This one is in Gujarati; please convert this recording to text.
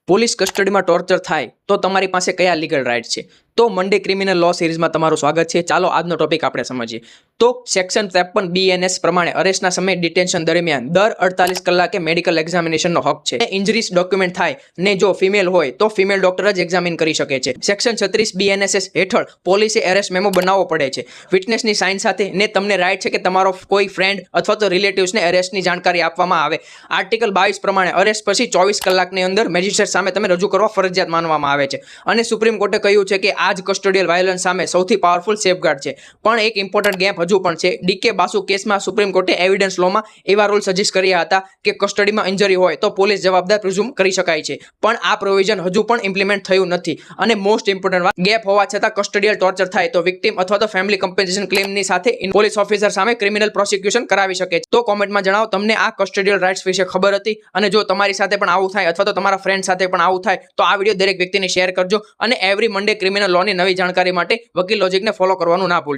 પોલીસ કસ્ટડીમાં ટોર્ચર થાય તો તમારી પાસે કયા લીગલ રાઇટ છે? તો મંડે ક્રિમિનલ લો સિરીઝમાં તમારું સ્વાગત છે. ચાલો આજનો ટોપિક આપણે સમજીએ. તો સેક્શન 53 BNS પ્રમાણે અરેસ્ટના સમયે ડિટેન્શન દરમિયાન દર 48 કલાકે મેડિકલ એક્ઝામિનેશનનો હક છે. ઇન્જરીઝ ડોક્યુમેન્ટ થાય ને જો ફિમેલ હોય તો ફિમેલ ડોક્ટર જ એક્ઝામિન કરી શકે છે. સેક્શન 36 BNSS હેઠળ પોલીસે એરેસ્ટ મેમો બનાવવો પડે છે. વિટનેસની સાઇન સાથે ને તમને રાઇટ છે કે તમારો કોઈ ફ્રેન્ડ અથવા તો રિલેટિવ્સને એરેસ્ટની જાણકારી આપવામાં આવે. આર્ટિકલ 22 પ્રમાણે અરેસ્ટ પછી 24 કલાકની અંદર મેજિસ્ટ્રેટ સામે તમે રજૂ કરવા ફરજિયાત માનવામાં આવે છે. અને સુપ્રીમ કોર્ટે કહ્યું છે કે આ જ કસ્ટોડિયલ વાયોલન્સ સામે સૌથી પાવરફુલ સેફગાર્ડ છે. પણ એક ઇમ્પોર્ટન્ટ ગેપ હજુ પણ છે. ડીકે બાસુ કેસમાં સુપ્રીમ કોર્ટે એવિડન્સ લોમાં એવા રૂલ સજેસ્ટ કર્યા હતા કે કસ્ટડીમાં ઇન્જરી હોય તો પોલીસ જવાબદાર પ્રિઝ્યુમ કરી શકાય છે. પણ આ પ્રોવિઝન હજુ પણ ઇમ્પ્લિમેન્ટ થયું નથી. અને મોસ્ટ ઇમ્પોર્ટન્ટ વાત, ગેપ હોવા છતાં કસ્ટડિયલ ટોર્ચર થાય તો વિક્ટિમ અથવા તો ફેમિલી કમ્પેન્સેશન ક્લેમની સાથે પોલીસ ઓફિસર સામે ક્રિમિનલ પ્રોસિક્યુશન કરાવી શકે છે. તો કોમેન્ટમાં જણાવો તમને આ કસ્ટડિયલ રાઇટ્સ વિશે ખબર હતી, અને જો તમારી સાથે પણ આવું થાય અથવા તો તમારા ફ્રેન્ડ સાથે પણ આવું થાય તો આ વિડીયો દરેક વ્યક્તિને શેર કરજો. અને એવરી મંડે ક્રિમિનલ લોની નવી જાણકારી માટે વકીલ લોજિકને ફોલો કરવાનું ના ભૂલશો.